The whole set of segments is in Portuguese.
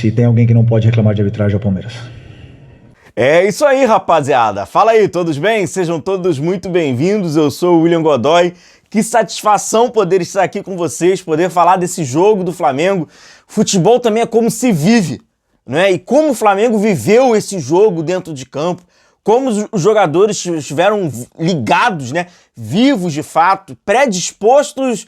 Se tem alguém que não pode reclamar de arbitragem, é o Palmeiras. É isso aí, rapaziada. Fala aí, todos bem? Sejam todos muito bem-vindos. Eu sou o William Godoy. Que satisfação poder estar aqui com vocês, poder falar desse jogo do Flamengo. Futebol também é como se vive, né? E como o Flamengo viveu esse jogo dentro de campo, como os jogadores estiveram ligados, né? Vivos de fato, predispostos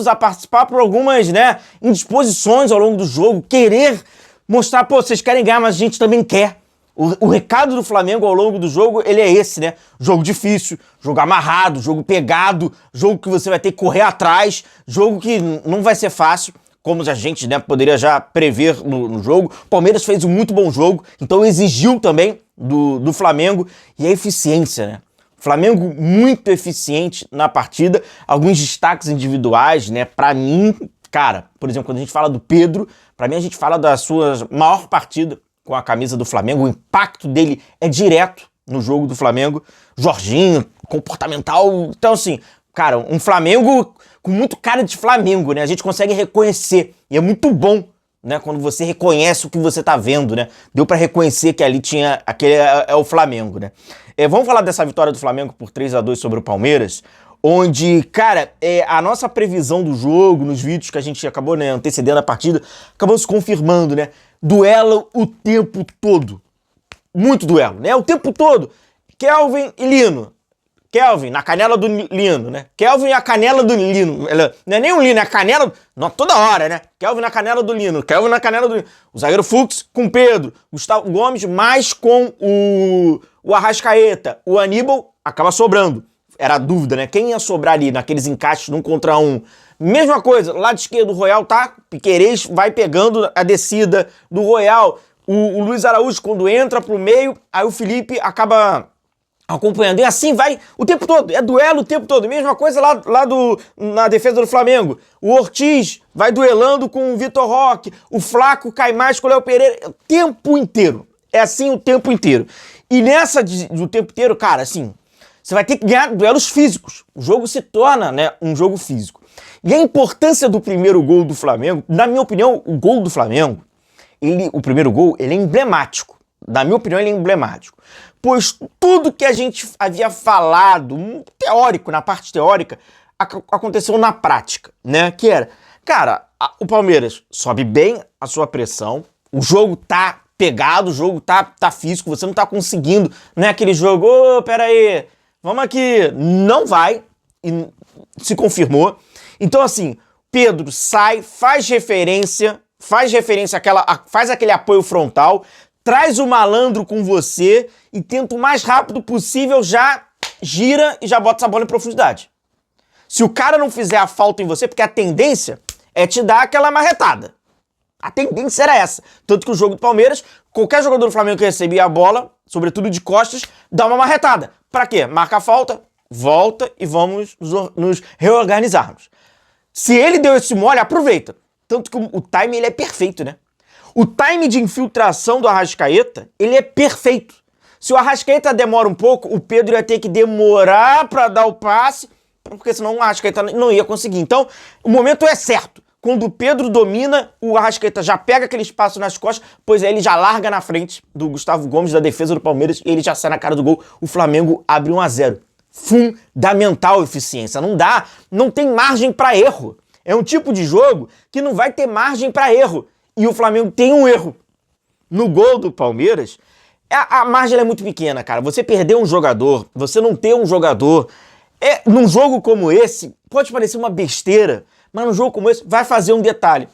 a participar por algumas, né, indisposições ao longo do jogo, querer mostrar, pô, vocês querem ganhar, mas a gente também quer. O recado do Flamengo ao longo do jogo, ele é esse, né? Jogo difícil, jogo amarrado, jogo pegado, jogo que você vai ter que correr atrás, jogo que não vai ser fácil, como a gente, né, poderia já prever no jogo. O Palmeiras fez um muito bom jogo, então exigiu também do Flamengo, e a eficiência, né? O Flamengo muito eficiente na partida, alguns destaques individuais, né? Pra mim, cara, por exemplo, quando a gente fala do Pedro, pra mim a gente fala da sua maior partida com a camisa do Flamengo, o impacto dele é direto no jogo do Flamengo. Jorginho, comportamental, então assim, cara, um Flamengo com muito cara de Flamengo, né? A gente consegue reconhecer, e é muito bom, né, quando você reconhece o que você tá vendo, né? Deu pra reconhecer que ali tinha, aquele é o Flamengo, né? Vamos falar dessa vitória do Flamengo por 3-2 sobre o Palmeiras, onde, cara, a nossa previsão do jogo, nos vídeos que a gente acabou, né, antecedendo a partida, acabou se confirmando, né? Duelo o tempo todo. Muito duelo, né? O tempo todo. Kelvin e Lino. Kelvin na canela do Lino, né? Kelvin e a canela do Lino. Não é nem o Lino, é a canela... Não, toda hora, né? Kelvin na canela do Lino. Kelvin na canela do Lino. O zagueiro Fux com o Pedro. Gustavo Gomes mais com o Arrascaeta. O Aníbal acaba sobrando. Era a dúvida, né? Quem ia sobrar ali naqueles encaixes 1 contra 1? Mesma coisa, lado esquerdo do Royal tá, Piquerez vai pegando a descida do Royal. O Luiz Araújo, quando entra pro meio, aí o Felipe acaba acompanhando. E assim vai o tempo todo, é duelo o tempo todo. Mesma coisa lá na defesa do Flamengo. O Ortiz vai duelando com o Vitor Roque. O Flaco cai mais com o Léo Pereira. O tempo inteiro. É assim o tempo inteiro. E nessa do tempo inteiro, cara, assim, você vai ter que ganhar duelos físicos. O jogo se torna, né, um jogo físico. E a importância do primeiro gol do Flamengo, na minha opinião, o gol do Flamengo, o primeiro gol, ele é emblemático. Na minha opinião, ele é emblemático. Pois tudo que a gente havia falado, teórico, na parte teórica, aconteceu na prática, né? Que era, cara, o Palmeiras sobe bem a sua pressão, o jogo tá pegado, o jogo tá físico, você não tá conseguindo, não é aquele jogo, pera aí, vamos aqui, não vai, e se confirmou. Então, assim, Pedro sai, faz referência faz aquele apoio frontal, traz o malandro com você e tenta o mais rápido possível, já gira e já bota essa bola em profundidade. Se o cara não fizer a falta em você, porque a tendência é te dar aquela marretada. A tendência era essa. Tanto que o jogo do Palmeiras, qualquer jogador do Flamengo que recebia a bola, sobretudo de costas, dá uma marretada. Pra quê? Marca a falta, volta e vamos nos reorganizarmos. Se ele deu esse mole, aproveita. Tanto que o time, ele é perfeito, né? O time de infiltração do Arrascaeta, ele é perfeito. Se o Arrascaeta demora um pouco, o Pedro ia ter que demorar pra dar o passe, porque senão o Arrascaeta não ia conseguir. Então, o momento é certo. Quando o Pedro domina, o Arrascaeta já pega aquele espaço nas costas, pois aí ele já larga na frente do Gustavo Gomes, da defesa do Palmeiras, e ele já sai na cara do gol. O Flamengo abre 1-0. Fundamental eficiência. Não tem margem para erro. É um tipo de jogo que não vai ter margem para erro. E o Flamengo tem um erro. No gol do Palmeiras, a margem é muito pequena, cara. Você perder um jogador, você não ter um jogador, num jogo como esse, pode parecer uma besteira, mas num jogo como esse vai fazer um detalhe.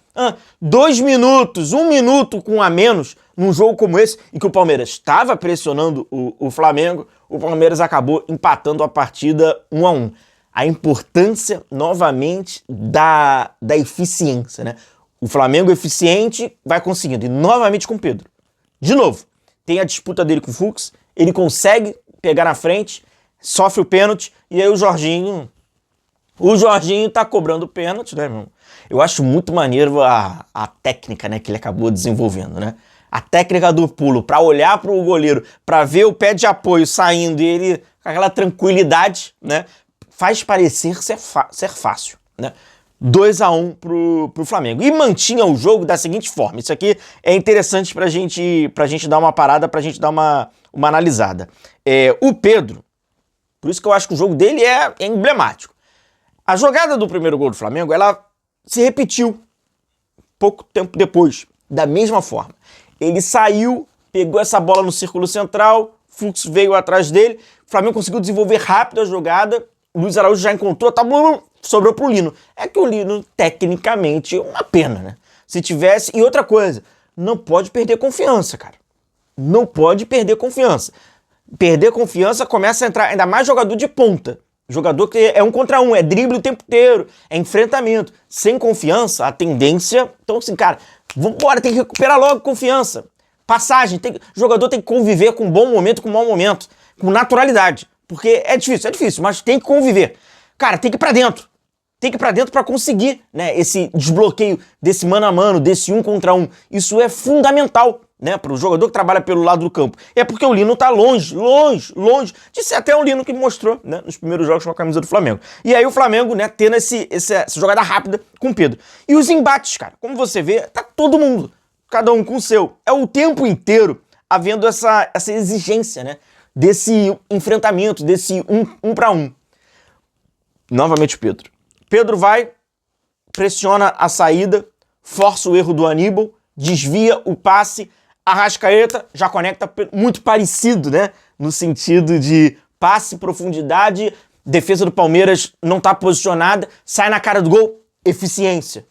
2 minutos, 1 minuto com a menos, num jogo como esse, em que o Palmeiras estava pressionando o Flamengo, o Palmeiras acabou empatando a partida 1-1. A importância, novamente, da eficiência, né? O Flamengo eficiente vai conseguindo, e novamente com o Pedro. De novo, tem a disputa dele com o Fux, ele consegue pegar na frente, sofre o pênalti, e aí o Jorginho tá cobrando o pênalti, né, irmão? Eu acho muito maneiro a técnica, né, que ele acabou desenvolvendo, né? A técnica do pulo, pra olhar pro goleiro, pra ver o pé de apoio saindo e ele com aquela tranquilidade, né? Faz parecer ser fácil, né? 2-1 pro Flamengo. E mantinha o jogo da seguinte forma. Isso aqui é interessante pra gente dar uma parada, pra gente dar uma analisada. O Pedro, por isso que eu acho que o jogo dele é emblemático. A jogada do primeiro gol do Flamengo, ela se repetiu pouco tempo depois, da mesma forma. Ele saiu, pegou essa bola no círculo central, Fux veio atrás dele, o Flamengo conseguiu desenvolver rápido a jogada, o Luiz Araújo já encontrou, sobrou pro Lino. É que o Lino, tecnicamente, é uma pena, né? Se tivesse... E outra coisa, não pode perder confiança, cara. Não pode perder confiança. Perder confiança começa a entrar ainda mais jogador de ponta. Jogador que é 1 contra 1, é drible o tempo inteiro, é enfrentamento. Sem confiança, a tendência... Então, assim, cara, vambora, tem que recuperar logo confiança. Passagem, jogador tem que conviver com um bom momento, com um mau momento, com naturalidade. Porque é difícil, mas tem que conviver. Cara, tem que ir pra dentro. Tem que ir pra dentro pra conseguir, né, esse desbloqueio desse mano a mano, desse 1 contra 1. Isso é fundamental, né, pro jogador que trabalha pelo lado do campo. É porque o Lino tá longe de ser até o Lino que mostrou, né, nos primeiros jogos com a camisa do Flamengo. E aí o Flamengo, né, tendo essa jogada rápida com o Pedro. E os embates, cara, como você vê, tá todo mundo, cada um com o seu. É o tempo inteiro havendo essa exigência, né, desse enfrentamento, desse 1 para 1. Novamente o Pedro. Pedro vai, pressiona a saída, força o erro do Aníbal, desvia o passe, Arrascaeta já conecta muito parecido, né? No sentido de passe, profundidade, defesa do Palmeiras não tá posicionada, sai na cara do gol, eficiência.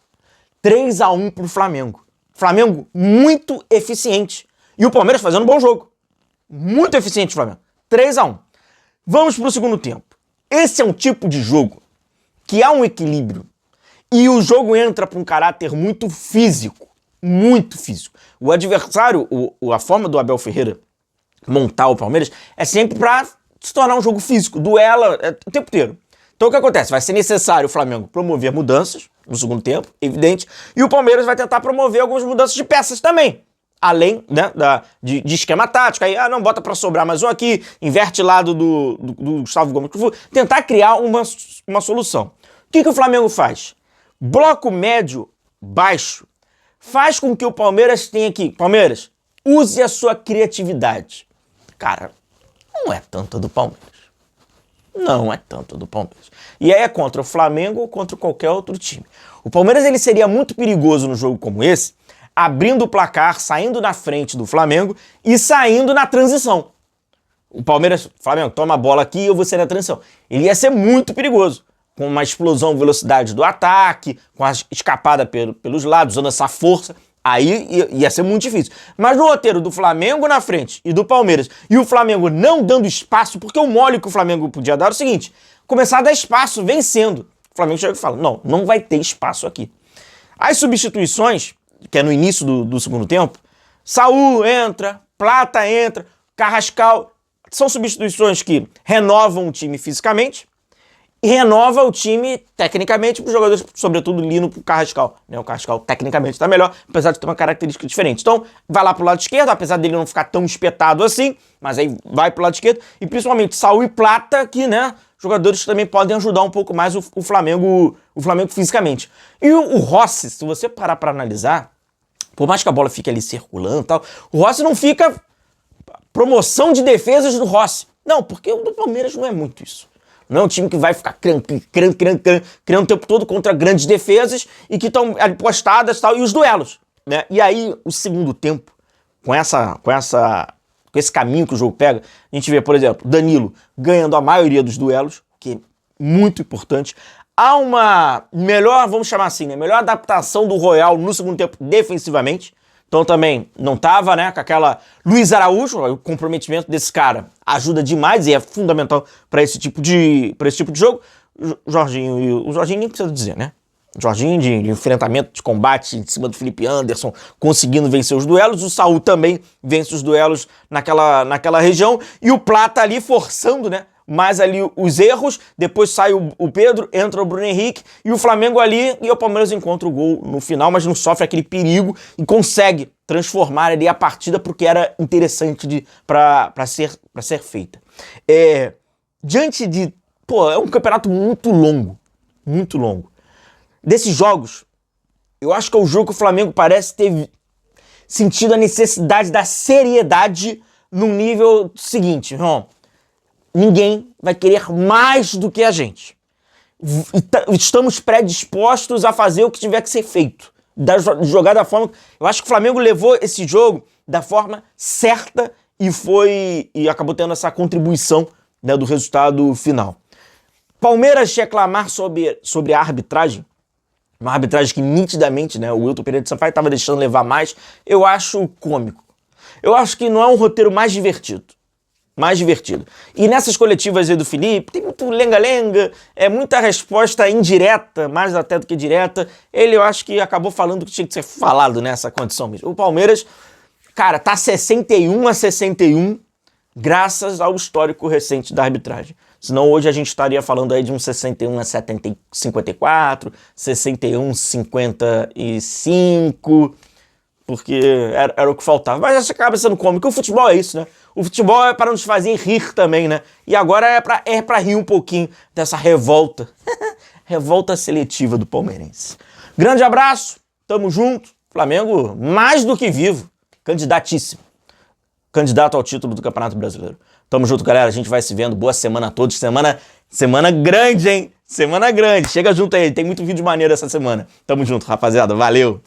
3-1 pro Flamengo. Flamengo muito eficiente. E o Palmeiras fazendo um bom jogo. Muito eficiente o Flamengo. 3-1. Vamos pro segundo tempo. Esse é um tipo de jogo que há um equilíbrio e o jogo entra para um caráter muito físico. Muito físico. O adversário, a forma do Abel Ferreira montar o Palmeiras é sempre para se tornar um jogo físico, duela o tempo inteiro. Então o que acontece? Vai ser necessário o Flamengo promover mudanças no segundo tempo, evidente, e o Palmeiras vai tentar promover algumas mudanças de peças também. Além, né, de esquema tático, aí, não, bota pra sobrar mais um aqui, inverte lado do Gustavo Gomes, tentar criar uma solução. O que o Flamengo faz? Bloco médio, baixo, faz com que o Palmeiras tenha que... Palmeiras, use a sua criatividade. Cara, não é tanto do Palmeiras. Não é tanto do Palmeiras. E aí é contra o Flamengo ou contra qualquer outro time. O Palmeiras ele seria muito perigoso no jogo como esse, abrindo o placar, saindo na frente do Flamengo e saindo na transição. O Palmeiras, Flamengo, toma a bola aqui e eu vou sair na transição. Ele ia ser muito perigoso, com uma explosão de velocidade do ataque, com a escapada pelos lados, usando essa força. Aí ia ser muito difícil. Mas no roteiro do Flamengo na frente e do Palmeiras, e o Flamengo não dando espaço, porque o mole que o Flamengo podia dar é o seguinte, começar a dar espaço vencendo. O Flamengo chega e fala, não vai ter espaço aqui. As substituições, que é no início do segundo tempo, Saul entra, Plata entra, Carrascal, são substituições que renovam o time fisicamente e renova o time tecnicamente para os jogadores, sobretudo Lino para o Carrascal. Né? O Carrascal tecnicamente está melhor, apesar de ter uma característica diferente. Então, vai lá para o lado esquerdo, apesar dele não ficar tão espetado assim, mas aí vai para o lado esquerdo, e principalmente Saul e Plata, que, né, jogadores que também podem ajudar um pouco mais o Flamengo fisicamente. E o Rossi, se você parar para analisar, por mais que a bola fique ali circulando e tal, o Rossi não fica promoção de defesas do Rossi. Não, porque o do Palmeiras não é muito isso. Não é um time que vai ficar criando o tempo todo contra grandes defesas e que estão ali postadas e tal, e os duelos. Né? E aí, o segundo tempo, com esse caminho que o jogo pega, a gente vê, por exemplo, Danilo ganhando a maioria dos duelos, que é muito importante. Há uma melhor, vamos chamar assim, né? Melhor adaptação do Royal no segundo tempo defensivamente. Então também não tava, né, com aquela Luiz Araújo, o comprometimento desse cara ajuda demais e é fundamental para esse tipo de jogo. O Jorginho nem precisa dizer, né? Jorginho de enfrentamento, de combate em cima do Felipe Anderson, conseguindo vencer os duelos. O Saul também vence os duelos naquela região. E o Plata ali forçando, né? Mais ali os erros, depois sai o Pedro, entra o Bruno Henrique e o Flamengo ali, e o Palmeiras encontra o gol no final, mas não sofre aquele perigo e consegue transformar ali a partida porque era interessante para ser feita. Diante de... é um campeonato muito longo, muito longo. desses jogos, eu acho que é o jogo que o Flamengo parece ter sentido a necessidade da seriedade no nível seguinte, irmão. Ninguém vai querer mais do que a gente. Estamos predispostos a fazer o que tiver que ser feito. Jogar da forma... Eu acho que o Flamengo levou esse jogo da forma certa e acabou tendo essa contribuição, né, do resultado final. Palmeiras reclamar sobre a arbitragem, uma arbitragem que nitidamente, né, o Wilton Pereira de Sampaio estava deixando levar mais, eu acho cômico. Eu acho que não é um roteiro mais divertido. E nessas coletivas aí do Felipe, tem muito lenga-lenga, muita resposta indireta, mais até do que direta. Ele, eu acho que acabou falando o que tinha que ser falado nessa condição mesmo. O Palmeiras, cara, tá 61-61, graças ao histórico recente da arbitragem. Senão hoje a gente estaria falando aí de um 61-54, 61-55... porque era o que faltava. Mas acho que acaba sendo cômico. O futebol é isso, né? O futebol é para nos fazer rir também, né? E agora é pra rir um pouquinho dessa revolta. Revolta seletiva do palmeirense. Grande abraço, tamo junto. Flamengo mais do que vivo. Candidatíssimo. Candidato ao título do Campeonato Brasileiro. Tamo junto, galera. A gente vai se vendo. Boa semana a todos. Semana grande, hein? Semana grande. Chega junto aí. Tem muito vídeo maneiro essa semana. Tamo junto, rapaziada. Valeu!